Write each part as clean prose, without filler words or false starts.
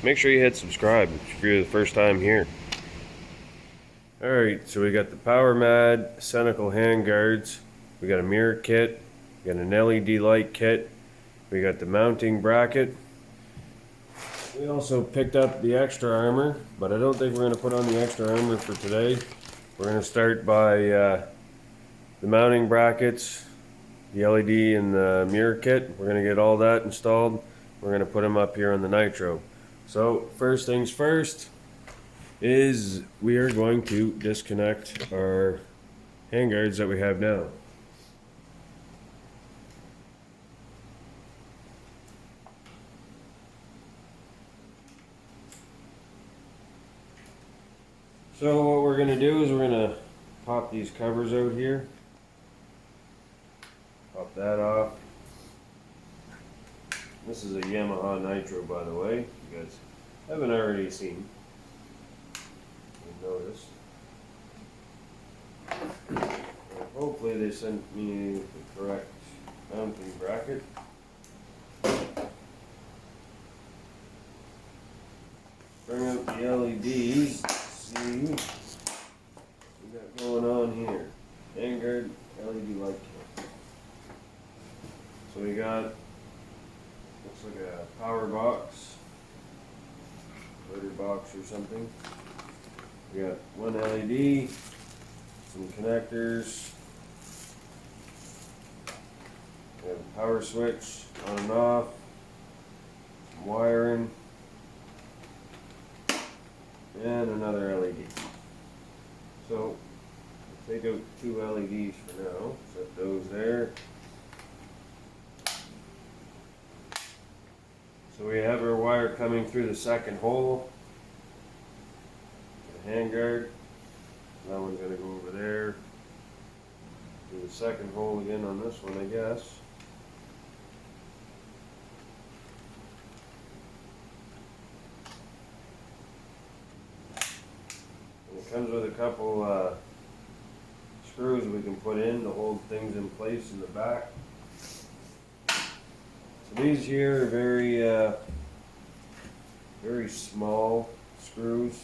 make sure you hit subscribe if you're the first time here. Alright, so we got the Powermadd Sentinel Handguards. We got a mirror kit. We got an LED light kit. We got the mounting bracket. We also picked up the extra armor, but I don't think we're going to put on the extra armor for today. We're going to start by the mounting brackets, the LED and the mirror kit. We're going to get all that installed. We're going to put them up here on the Nytro. So first things first is we are going to disconnect our handguards that we have now. So what we're going to do is we're going to pop these covers out here. Pop that off. This is a Yamaha Nytro, by the way. You guys haven't already seen. You noticed. Hopefully they sent me the correct mounting bracket. Bring up the LEDs. See what we got going on here. Handguard LED light kit. So we got, looks like a power box, inverter box or something. We got one LED, some connectors. We have a power switch on and off, some wiring, and another LED. So we'll take out two LEDs for now, set those there. So we have our wire coming through the second hole, the handguard. That one's going to go over there. Do the second hole again on this one, I guess. And it comes with a couple screws we can put in to hold things in place in the back. So these here are very small screws.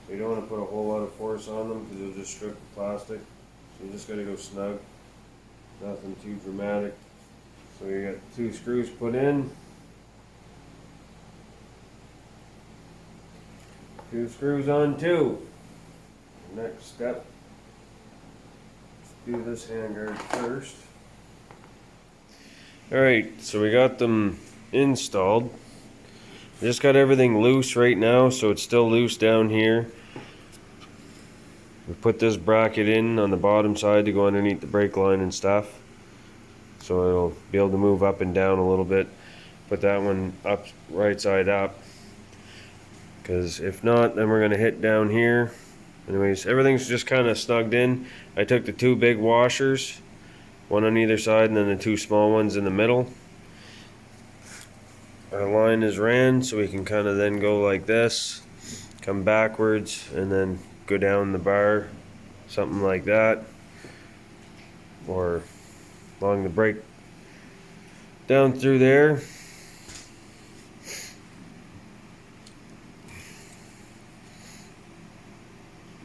So you don't want to put a whole lot of force on them because you'll just strip the plastic. So you just got to go snug. Nothing too dramatic. So you got two screws put in. Two screws on two. Next step, do this handguard first. Alright, so we got them installed. Just got everything loose right now, so it's still loose down here. We put this bracket in on the bottom side to go underneath the brake line and stuff. So it'll be able to move up and down a little bit. Put that one up, right side up. Because if not, then we're going to hit down here. Anyways, everything's just kind of snugged in. I took the two big washers, one on either side, and then the two small ones in the middle. Our line is ran, so we can kind of then go like this, come backwards, and then go down the bar, something like that, or along the brake, down through there.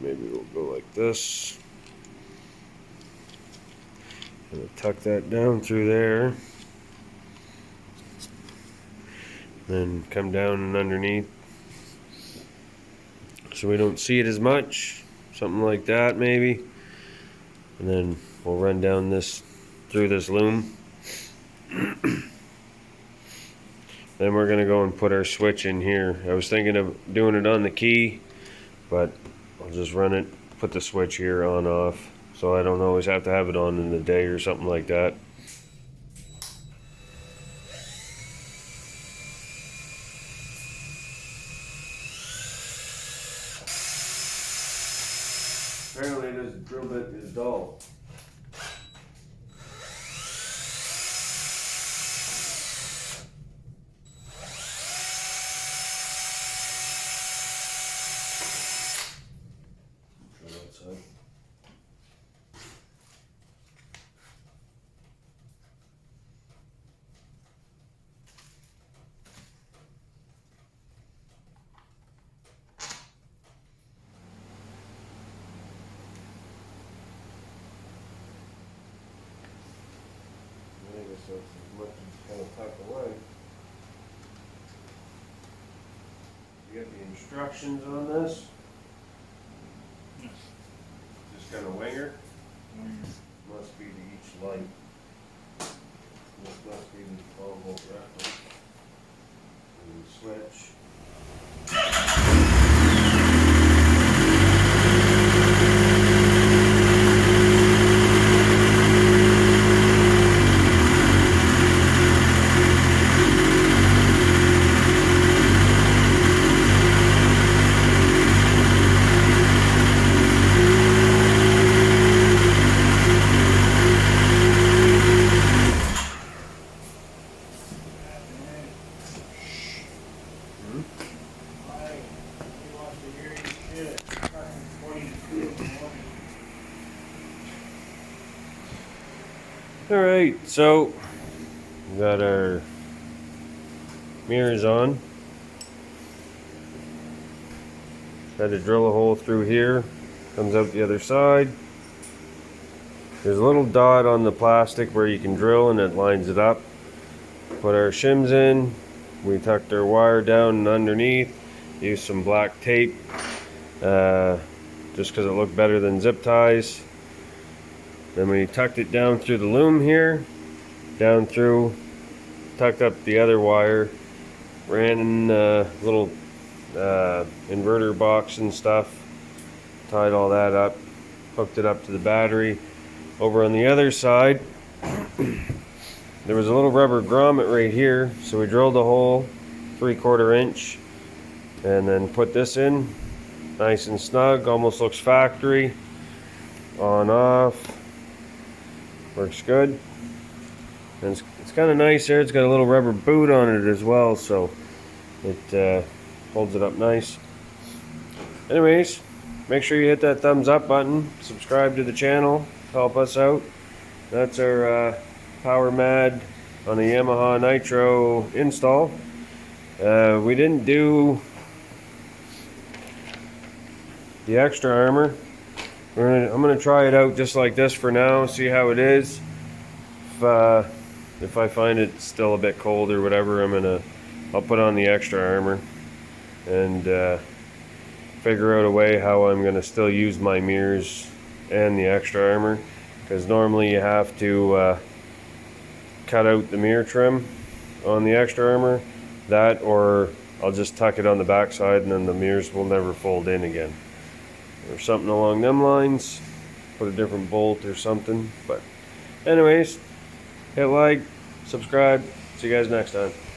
Maybe we'll go like this. Gonna tuck that down through there. Then come down and underneath. So we don't see it as much. Something like that maybe. And then we'll run down this through this loom. Then we're gonna go and put our switch in here. I was thinking of doing it on the key, but I'll just run it, put the switch here on off, so I don't always have to have it on in the day or something like that. Apparently this drill bit is dull. instructions on this. Just got a winger. Must be to each light. This must be the 12-volt reference. And switch. Alright, so we got our mirrors on. Got to drill a hole through here, comes out the other side. There's a little dot on the plastic where you can drill and it lines it up. Put our shims in, we tucked our wire down and underneath, used some black tape just because it looked better than zip ties. Then we tucked it down through the loom here, down through, tucked up the other wire, ran in a little inverter box and stuff, tied all that up, hooked it up to the battery. Over on the other side, there was a little rubber grommet right here, so we drilled a hole 3/4 inch and then put this in, nice and snug, almost looks factory, on off. Works good. And it's kind of nice there. It's got a little rubber boot on it as well, so it holds it up nice. Anyways, make sure you hit that thumbs up button. Subscribe to the channel. Help us out. That's our Powermadd on the Yamaha Nytro install. We didn't do the extra armor. I'm gonna try it out just like this for now, see how it is. If I find it still a bit cold or whatever, I'll put on the extra armor and figure out a way how I'm gonna still use my mirrors and the extra armor, because normally you have to cut out the mirror trim on the extra armor. That, or I'll just tuck it on the back side and then the mirrors will never fold in again, or something along them lines. Put a different bolt or something. But anyways, hit like, subscribe, see you guys next time.